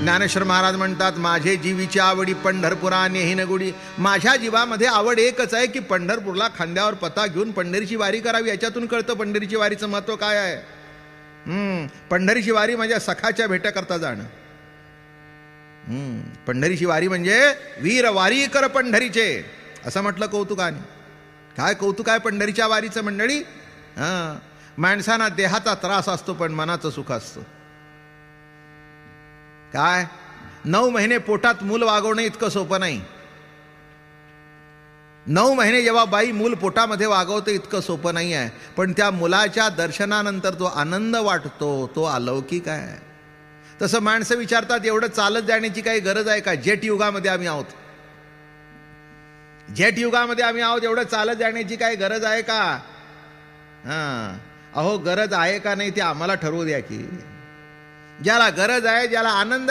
ज्ञानेश्वर महाराज म्हणतात, माझे जीवीची आवडी पंढरपुरा नेही नगुडी. माझ्या जीवामध्ये आवड एकच आहे की पंढरपूरला खांद्यावर पता घेऊन पंढरीची वारी करावी. याच्यातून कळतं पंढरीची वारीचं महत्त्व काय आहे. पंढरीची वारी म्हणजे सखाच्या भेट्याकरता जाणं. पंढरीची वारी म्हणजे वीर वारी कर पंढरीचे, असं म्हटलं कौतुकाने. काय कौतुक आहे पंढरीच्या वारीचं मंडळी. माणसांना देहाचा त्रास असतो पण मनाचं सुख असतं. काय 9 महिने पोटात मूल वागवणं इतकं सोपं नाही. 9 महिने जेव्हा बाई मूल पोटामध्ये वागवते इतकं सोपं नाही आहे. पण त्या मुलाच्या दर्शनानंतर जो आनंद वाटतो तो अलौकिक आहे. तसं माणसं विचारतात, एवढं चालत जाण्याची काही गरज आहे का. जेट युगामध्ये आम्ही आहोत. जेट युगामध्ये आम्ही आहोत, एवढं चालत जाण्याची काही गरज आहे का. अहो गरज आहे का नाही ते आम्हाला ठरवू द्या की. ज्याला गरज आहे, ज्याला आनंद